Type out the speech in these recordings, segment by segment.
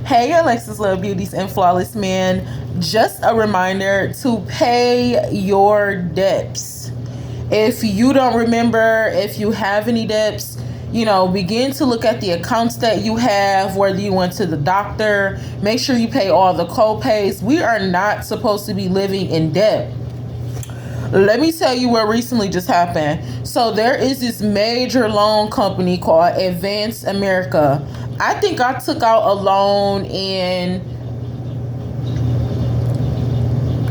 Hey, Alexis Love Beauties and Flawless Man. Just a reminder to pay your debts. If you don't remember, if you have any debts, begin to look at the accounts that you have, whether you went to the doctor. Make sure you pay all the co-pays. We are not supposed to be living in debt. Let me tell you what recently just happened. So there is this major loan company called Advance America. I think I took out a loan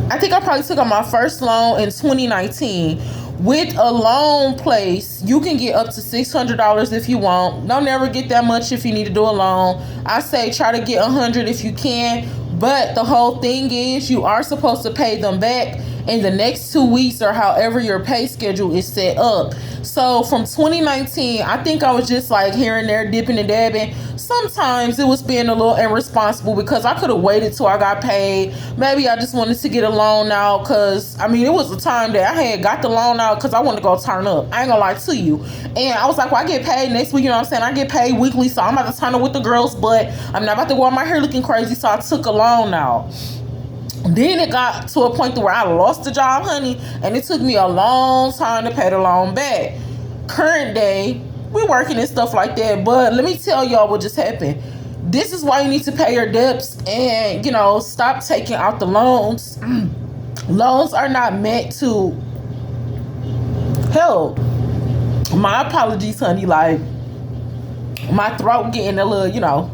I think I probably took out my first loan in 2019. With a loan place, you can get up to $600 if you want. Don't never get that much if you need to do a loan. I say try to get $100 if you can. But the whole thing is you are supposed to pay them back in the next 2 weeks or however your pay schedule is set up. So from 2019, I think I was just like here and there dipping and dabbing. Sometimes it was being a little irresponsible because I could have waited till I got paid. Maybe I just wanted to get a loan out because, it was a time that I had got the loan out because I wanted to go turn up. I ain't gonna lie to you. And I was like, well, I get paid next week, you know what I'm saying? I get paid weekly, so I'm about to turn up with the girls, but I'm not about to go on my hair looking crazy, so I took a loan out. Then it got to a point where I lost the job, honey, and it took me a long time to pay the loan back. Current day, we're working and stuff like that, but let me tell y'all what just happened. This is why you need to pay your debts and, stop taking out the loans. Loans are not meant to help. My apologies, honey, like my throat getting a little,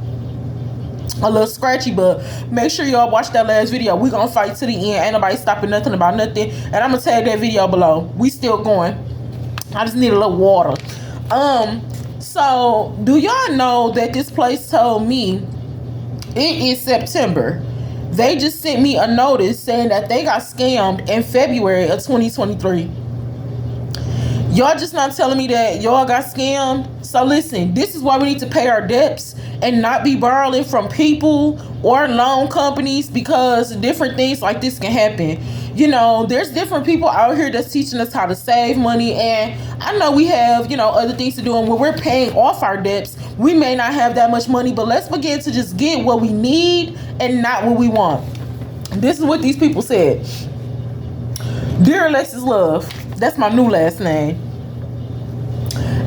a little scratchy, but make sure y'all watch that last video. We gonna fight to the end. Ain't nobody stopping nothing about nothing, and I'm gonna tag that video below. We still going. I just need a little water. So do y'all know that this place told me it is September? They just sent me a notice saying that they got scammed in February of 2023. Y'all just not telling me that y'all got scammed. So listen, this is why we need to pay our debts and not be borrowing from people or loan companies, because different things like this can happen. There's different people out here that's teaching us how to save money, and I know we have, other things to do, and when we're paying off our debts, we may not have that much money, but let's begin to just get what we need and not what we want. This is what these people said. Dear Alexis Love, that's my new last name.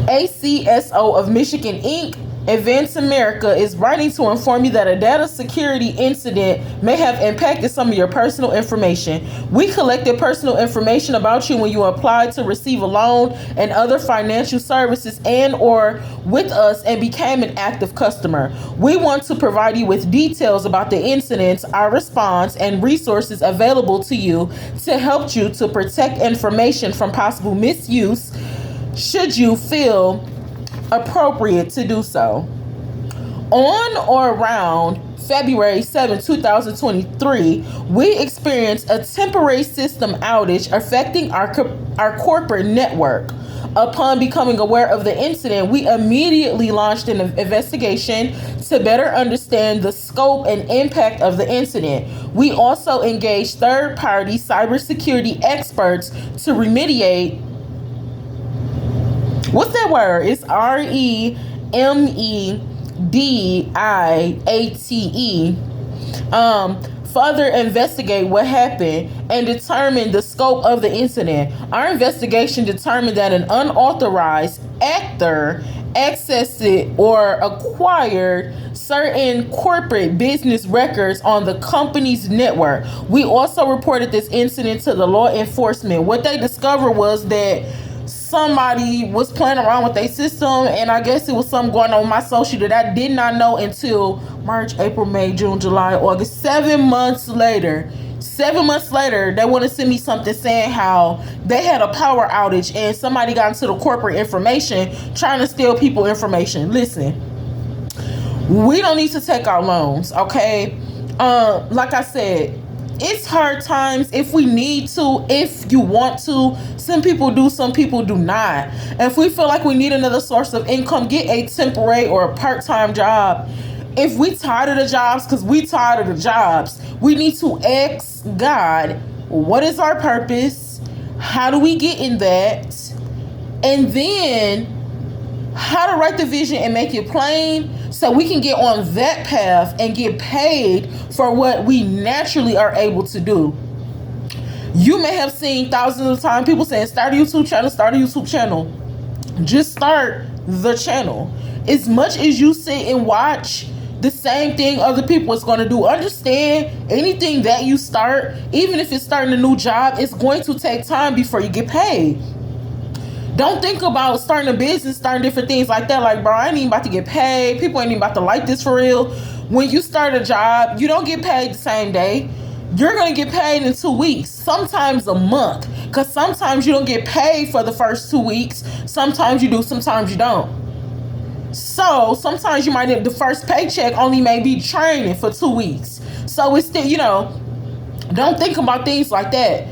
ACSO of Michigan, Inc., Advance America is writing to inform you that a data security incident may have impacted some of your personal information. We collected personal information about you when you applied to receive a loan and other financial services and or with us and became an active customer. We want to provide you with details about the incidents, our response, and resources available to you to help you to protect information from possible misuse should you feel appropriate to do so. On or around February 7, 2023, we experienced a temporary system outage affecting our corporate network. Upon becoming aware of the incident, we immediately launched an investigation to better understand the scope and impact of the incident. We also engaged third-party cybersecurity experts to remediate. What's that word? It's REMEDIATE. Further investigate what happened and determine the scope of the incident. Our investigation determined that an unauthorized actor accessed or acquired certain corporate business records on the company's network. We also reported this incident to the law enforcement. What they discovered was that somebody was playing around with their system, and I guess it was something going on with my social that I did not know until March, April, May, June, July, August. 7 months later, they want to send me something saying how they had a power outage and somebody got into the corporate information trying to steal people information. Listen, we don't need to take out loans, okay? Like I said, it's hard times. If we need to, if you want to, some people do, some people do not. And if we feel like we need another source of income, get a temporary or a part-time job. If we tired of the jobs, because we tired of the jobs, we need to ask God, what is our purpose? How do we get in that? And then how to write the vision and make it plain so we can get on that path and get paid for what we naturally are able to do. You may have seen thousands of times people saying, start a YouTube channel, start a YouTube channel. Just start the channel. As much as you sit and watch the same thing other people is going to do, understand anything that you start, even if it's starting a new job, it's going to take time before you get paid. Don't think about starting a business, starting different things like that. Like, bro, I ain't even about to get paid. People ain't even about to like this for real. When you start a job, you don't get paid the same day. You're going to get paid in 2 weeks, sometimes a month. Because sometimes you don't get paid for the first 2 weeks. Sometimes you do, sometimes you don't. So sometimes you might get the first paycheck only may be training for 2 weeks. So it's still, don't think about things like that.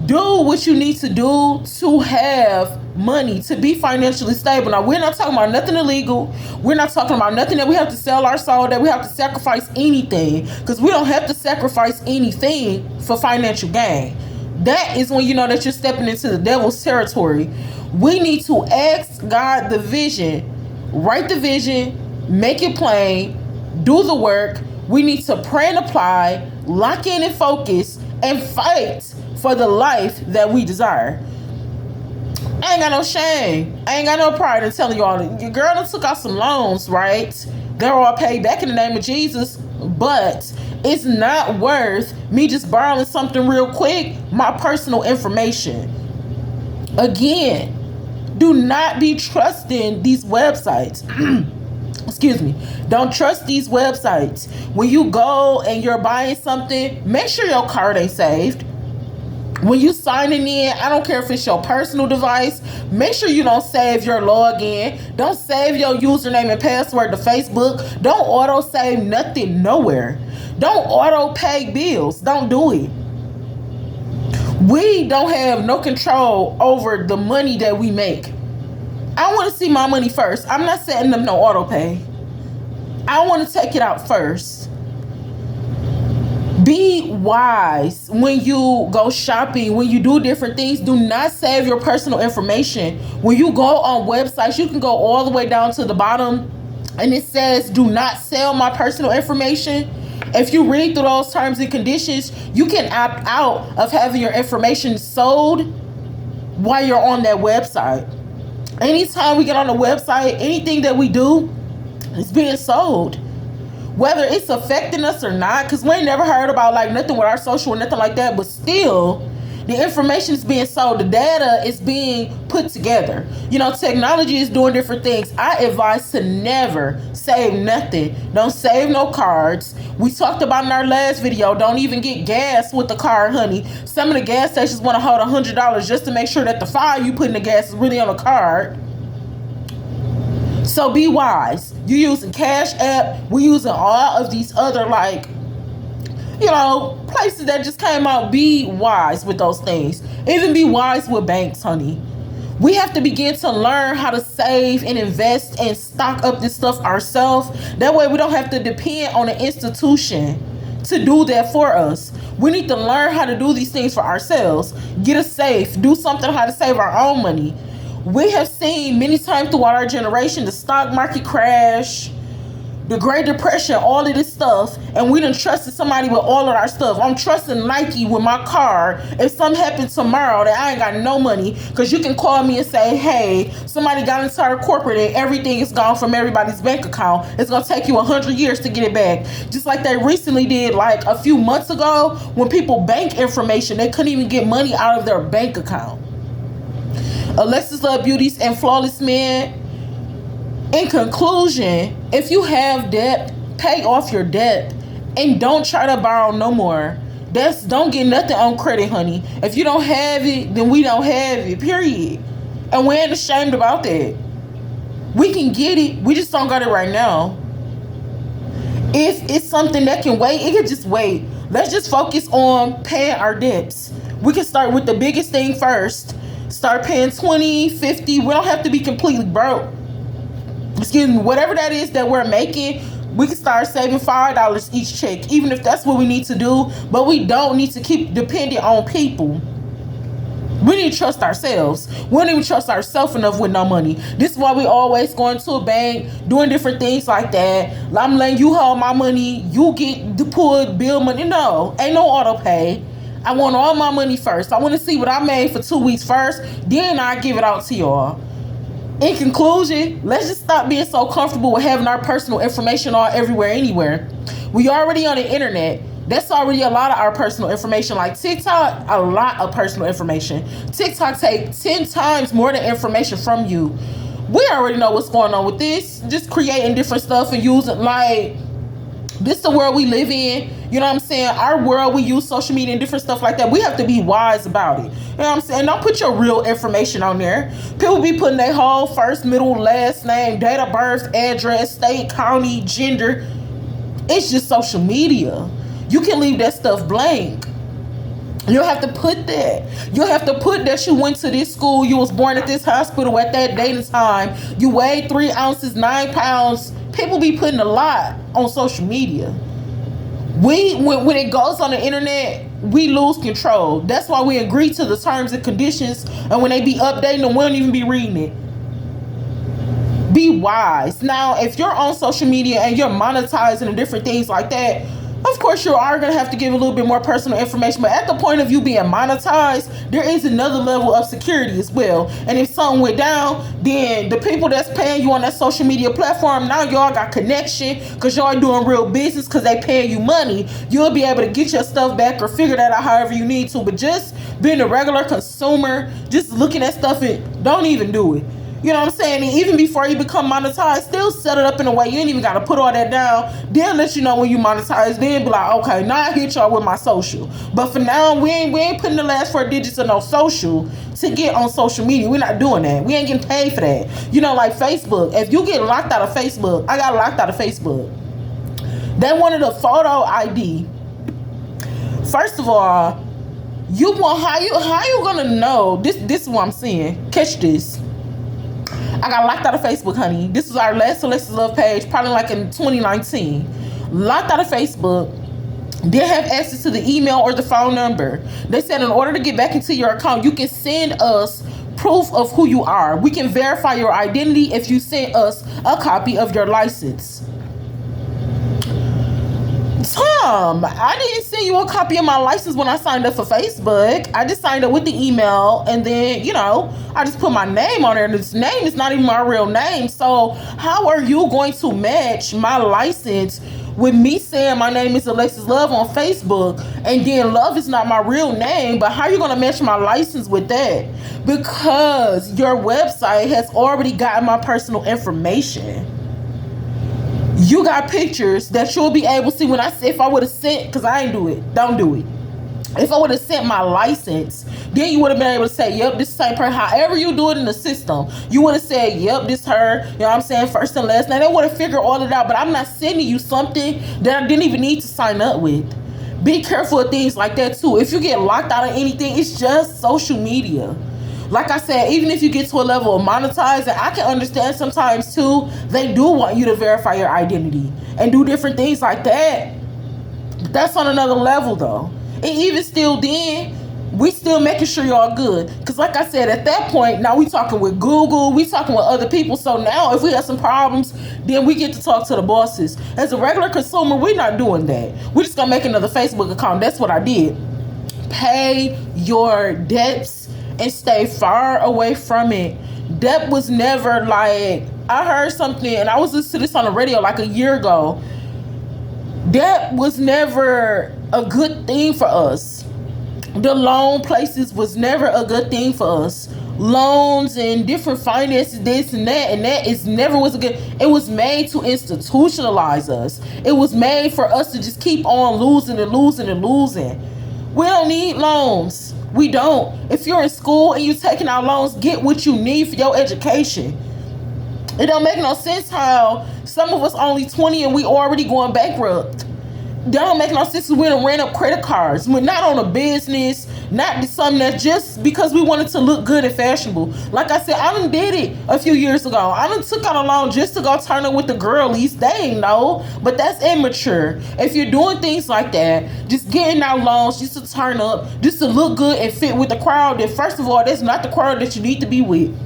Do what you need to do to have money, to be financially stable. Now, we're not talking about nothing illegal. We're not talking about nothing that we have to sell our soul, that we have to sacrifice anything, because we don't have to sacrifice anything for financial gain. That is when you know that you're stepping into the devil's territory. We need to ask God the vision, write the vision, make it plain, do the work. We need to pray and apply, lock in and focus, and fight for the life that we desire. I ain't got no shame. I ain't got no pride in telling y'all that your girl done took out some loans, right? They're all paid back in the name of Jesus, but it's not worth me just borrowing something real quick, my personal information. Again, do not be trusting these websites. Excuse me. Don't trust these websites. When you go and you're buying something, make sure your card ain't saved. When you signing in, I don't care if it's your personal device, make sure you don't save your login. Don't save your username and password to Facebook. Don't auto save nothing nowhere. Don't auto pay bills. Don't do it. We don't have no control over the money that we make. I want to see my money first. I'm not setting up no auto pay. I want to take it out first. Be wise when you go shopping, when you do different things. Do not save your personal information. When you go on websites, you can go all the way down to the bottom and it says, do not sell my personal information. If you read through those terms and conditions, you can opt out of having your information sold while you're on that website. Anytime we get on the website, anything that we do is being sold. Whether it's affecting us or not, because we ain't never heard about like nothing with our social or nothing like that, but still the information is being sold. The data is being put together. Technology is doing different things. I advise to never save nothing. Don't save no cards. We talked about in our last video, don't even get gas with the card, honey. Some of the gas stations want to hold $100 just to make sure that the file you put in the gas is really on the card. So be wise. You using Cash App. We using all of these other places that just came out. Be wise with those things. Even be wise with banks, honey. We have to begin to learn how to save and invest and stock up this stuff ourselves. That way we don't have to depend on an institution to do that for us. We need to learn how to do these things for ourselves. Get a safe. Do something how to save our own money. We have seen many times throughout our generation the stock market crash, the Great Depression, all of this stuff, and we done trusted somebody with all of our stuff. I'm trusting Nike with my car. If something happens tomorrow that I ain't got no money, because you can call me and say, hey, somebody got into our corporate and everything is gone from everybody's bank account. It's going to take you 100 years to get it back. Just like they recently did like a few months ago when people bank information, they couldn't even get money out of their bank account. Alexis Love Beauties and Flawless Men. In conclusion, if you have debt, pay off your debt and don't try to borrow no more. Don't get nothing on credit, honey. If you don't have it, then we don't have it, period. And we ain't ashamed about that. We can get it. We just don't got it right now. If it's something that can wait, it can just wait. Let's just focus on paying our debts. We can start with the biggest thing first. Start paying 20, 50. We don't have to be completely broke. Excuse me, whatever that is that we're making, we can start saving $5 each check, even if that's what we need to do. But we don't need to keep depending on people. We need to trust ourselves. We don't even trust ourselves enough with no money. This is why we always going to a bank, doing different things like that. I'm letting you hold my money, you get the pulled bill money. No, ain't no auto pay. I want all my money first. I want to see what I made for 2 weeks first, then I give it out to y'all. In conclusion, let's just stop being so comfortable with having our personal information all everywhere, anywhere. We already on the internet. That's already a lot of our personal information. Like TikTok, a lot of personal information. TikTok take 10 times more than information from you. We already know what's going on with this. Just creating different stuff and using, like, this is the world we live in. You know what I'm saying? Our world, we use social media and different stuff like that. We have to be wise about it. You know what I'm saying? Don't put your real information on there. People be putting their whole first, middle, last name, date of birth, address, state, county, gender. It's just social media. You can leave that stuff blank. You don't have to put that. You have to put that you went to this school, you was born at this hospital at that date and time, you weighed 3 ounces, 9 pounds. People be putting a lot on social media. When it goes on the internet, we lose control. That's why we agree to the terms and conditions, and when they be updating them, we don't even be reading it. Be wise. Now, if you're on social media and you're monetizing and different things like that, of course you are going to have to give a little bit more personal information, but at the point of you being monetized, there is another level of security as well. And if something went down, then the people that's paying you on that social media platform, now y'all got connection because y'all doing real business because they paying you money. You'll be able to get your stuff back or figure that out however you need to. But just being a regular consumer, just looking at stuff, don't even do it. You know what I'm saying? And even before you become monetized, still set it up in a way you ain't even got to put all that down. They'll let you know when you monetize. Then be like, okay, now I hit y'all with my social. But for now, we ain't putting the last 4 digits of no social to get on social media. We're not doing that. We ain't getting paid for that. You know, like Facebook. If you get locked out of Facebook, I got locked out of Facebook. They wanted a photo ID. First of all, you want how you gonna know? This is what I'm saying. Catch this. I got locked out of Facebook, honey. This was our last Alexis Love page, probably like in 2019. Locked out of Facebook. Didn't have access to the email or the phone number. They said in order to get back into your account, you can send us proof of who you are. We can verify your identity if you send us a copy of your license. Tom, I didn't send you a copy of my license when I signed up for Facebook. I just signed up with the email, and then, you know, I just put my name on there. This name is not even my real name. So how are you going to match my license with me saying my name is Alexis Love on Facebook, and then Love is not my real name? But how are you going to match my license with that? Because your website has already gotten my personal information. You got pictures that you'll be able to see when if I would have sent, because I ain't do it. Don't do it. If I would have sent my license, then you would have been able to say, yep, this is the same person. However you do it in the system, you would have said, yep, this her. You know what I'm saying? First and last. Now, they would have figured all it out, but I'm not sending you something that I didn't even need to sign up with. Be careful of things like that, too. If you get locked out of anything, it's just social media. Like I said, even if you get to a level of monetizing, I can understand sometimes too, they do want you to verify your identity and do different things like that. But that's on another level though. And even still then, we still making sure y'all good. Because like I said, at that point, now we talking with Google, we talking with other people. So now if we have some problems, then we get to talk to the bosses. As a regular consumer, we're not doing that. We're just going to make another Facebook account. That's what I did. Pay your debts and stay far away from it. Debt was never like, I heard something, and I was listening to this on the radio like a year ago. Debt was never a good thing for us. The loan places was never a good thing for us. Loans and different finances, this and that is never was a good. It was made to institutionalize us. It was made for us to just keep on losing and losing and losing. We don't need loans. We don't. If you're in school and you're taking out loans, get what you need for your education. It don't make no sense how some of us only 20 and we already going bankrupt. That don't make no sense. We done ran up credit cards. We're not on a business, not something that's just because we wanted to look good and fashionable. Like I said, I done did it a few years ago. I done took out a loan just to go turn up with the girlies. They ain't know, but that's immature. If you're doing things like that, just getting out loans just to turn up, just to look good and fit with the crowd, then first of all, that's not the crowd that you need to be with.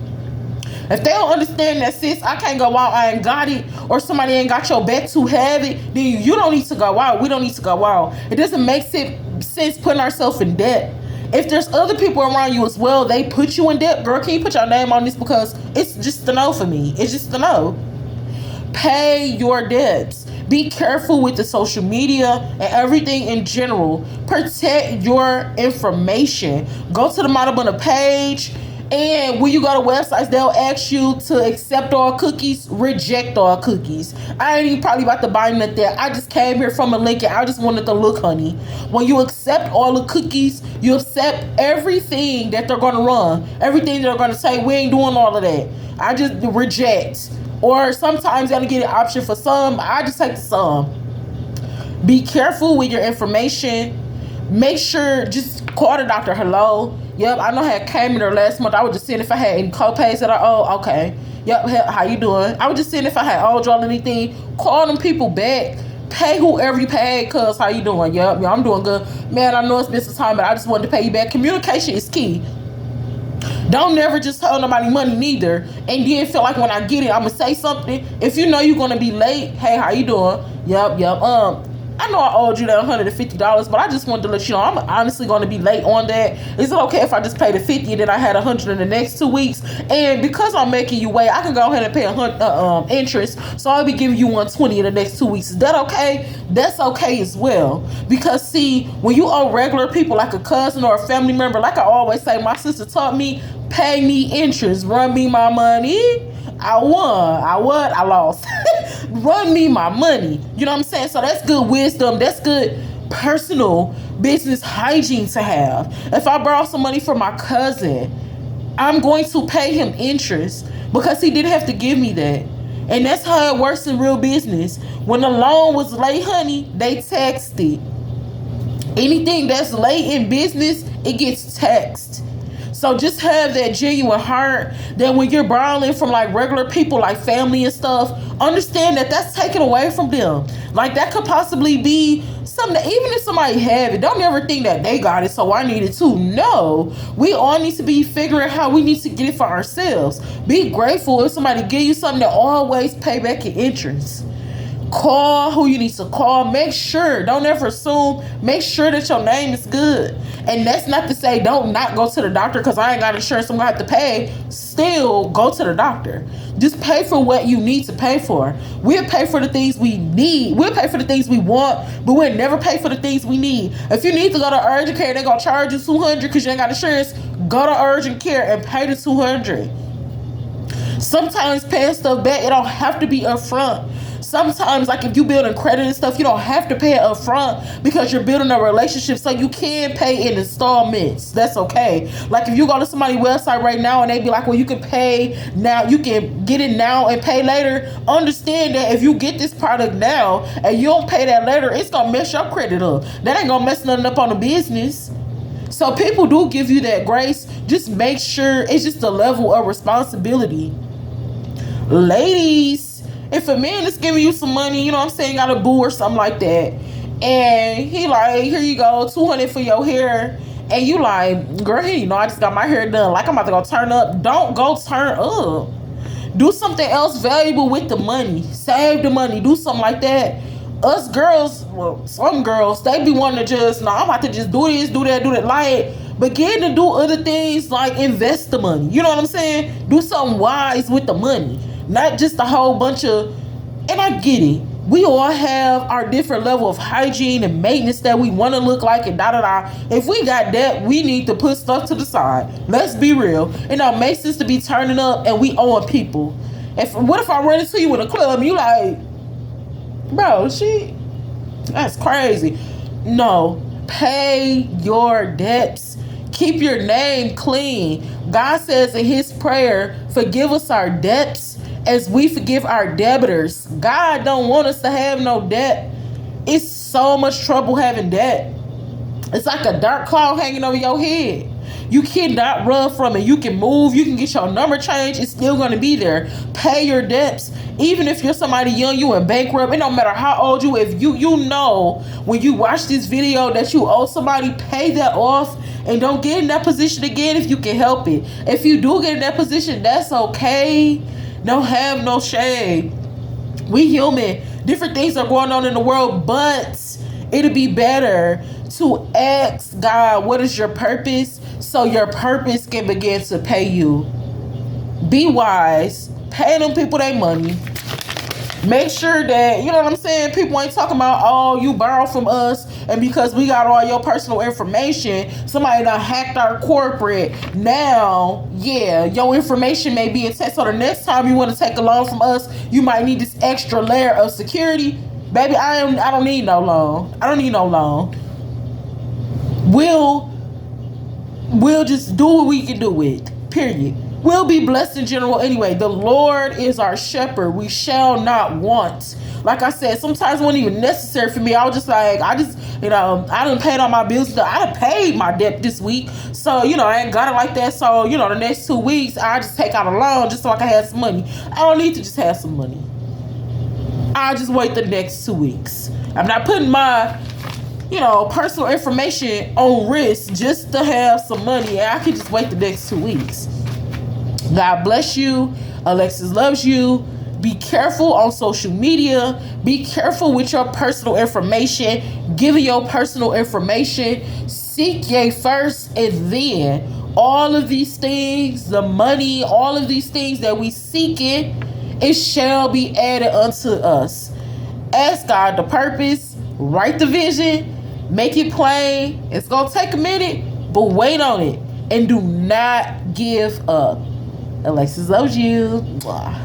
If they don't understand that, sis, I can't go out, I ain't got it, or somebody ain't got your back to have it, then you don't need to go out. We don't need to go out. It doesn't make sense putting ourselves in debt. If there's other people around you as well, they put you in debt, girl, can you put your name on this? Because it's just a no for me. It's just a no. Pay your debts. Be careful with the social media and everything in general. Protect your information. Go to the Matabuna page. And when you go to websites, they'll ask you to accept all cookies, reject all cookies. I ain't even probably about to buy nothing. I just came here from a link and I just wanted to look, honey. When you accept all the cookies, you accept everything that they're going to run. Everything they're going to say, we ain't doing all of that. I just reject. Or sometimes they'll get an option for some. I just take the some. Be careful with your information. Make sure, just call the doctor. Hello. Yep, I know I had came in there last month. I was just seeing if I had any co-pays that I owe. Okay. Yep, how you doing? I was just seeing if I had owed y'all anything. Call them people back. Pay whoever you paid, cuz how you doing? Yep, yeah, I'm doing good. Man, I know it's been some time, but I just wanted to pay you back. Communication is key. Don't never just tell nobody money neither. And then feel like when I get it, I'm going to say something. If you know you're going to be late, hey, how you doing? Yep. I know I owed you that $150, but I just wanted to let you know I'm honestly going to be late on that. Is it okay if I just pay the $50 and then I had $100 in the next 2 weeks? And because I'm making you wait, I can go ahead and pay interest. So I'll be giving you $120 in the next 2 weeks. Is that okay? That's okay as well. Because see, when you owe regular people like a cousin or a family member, like I always say, my sister taught me, pay me interest, run me my money. I won. I lost. Run me my money. You know what I'm saying? So that's good wisdom. That's good personal business hygiene to have. If I borrow some money from my cousin, I'm going to pay him interest because he didn't have to give me that. And that's how it works in real business. When the loan was late, honey, they taxed it. Anything that's late in business, it gets taxed. So just have that genuine heart that when you're borrowing from like regular people, like family and stuff, understand that that's taken away from them. Like that could possibly be something that even if somebody have it, don't ever think that they got it, so I need it too. No, we all need to be figuring how we need to get it for ourselves. Be grateful if somebody give you something, that always pay back your interest. Call who you need to call. Make sure, don't ever assume, make sure that your name is good. And that's not to say don't not go to the doctor because I ain't got insurance, I'm gonna have to pay. Still go to the doctor. Just pay for what you need to pay for. We'll pay for the things we need. We'll pay for the things we want, but we'll never pay for the things we need. If you need to go to urgent care, they're gonna charge you $200 because you ain't got insurance. Go to urgent care and pay the $200. Sometimes paying stuff back, it don't have to be upfront. Sometimes, like if you building credit and stuff, you don't have to pay it up front because you're building a relationship, so you can pay in installments. That's okay. Like if you go to somebody's website right now and they be like, well, you can pay now, you can get it now and pay later. Understand that if you get this product now and you don't pay that later, it's gonna mess your credit up. That ain't gonna mess nothing up on the business. So people do give you that grace. Just make sure it's just a level of responsibility. Ladies, if a man is giving you some money, you know what I'm saying, got a boo or something like that, and he like, here you go, $200 for your hair, and you like, girl, here, you know, I just got my hair done, like I'm about to go turn up. Don't go turn up. Do something else valuable with the money. Save the money. Do something like that. Us girls, well, some girls, they be wanting to just, no, I'm about to just do this, do that, like, but getting to do other things like invest the money. You know what I'm saying? Do something wise with the money. Not just a whole bunch of, and I get it. We all have our different level of hygiene and maintenance that we want to look like and da-da-da. If we got that, we need to put stuff to the side. Let's be real. It don't make sense to be turning up and we owing people. What if I run into you in a club and you like, bro, that's crazy. No, pay your debts. Keep your name clean. God says in his prayer, forgive us our debts as we forgive our debtors. God don't want us to have no debt. It's so much trouble having debt. It's like a dark cloud hanging over your head. You cannot run from it. You can move. You can get your number changed. It's still going to be there. Pay your debts. Even if you're somebody young, you in bankrupt. It don't matter how old you. If you know when you watch this video that you owe somebody, pay that off and don't get in that position again if you can help it. If you do get in that position, that's okay. Don't have no shame. We human. Different things are going on in the world, but it'll be better to ask God, what is your purpose? So your purpose can begin to pay you. Be wise. Pay them people their money. Make sure that, you know what I'm saying, people ain't talking about, oh, you borrow from us, and because we got all your personal information, somebody done hacked our corporate. Now, yeah, your information may be intact. So the next time you want to take a loan from us, you might need this extra layer of security. Baby, I don't need no loan. I don't need no loan. We'll just do what we can do with. Period. We'll be blessed in general anyway. The Lord is our shepherd. We shall not want. Like I said, sometimes it wasn't even necessary for me. I was just like, I done paid all my bills. I done paid my debt this week. So, I ain't got it like that. So, the next 2 weeks, I just take out a loan just so I can have some money. I don't need to just have some money. I'll just wait the next 2 weeks. I'm not putting my personal information on risk just to have some money. I can just wait the next 2 weeks. God bless you. Alexis loves you. Be careful on social media. Be careful with your personal information. Giving your personal information. Seek ye first, and then all of these things, the money, all of these things that we seek it shall be added unto us. Ask God the purpose. Write the vision. Make it plain. It's going to take a minute, but wait on it. And do not give up. Alexis loves you. Blah.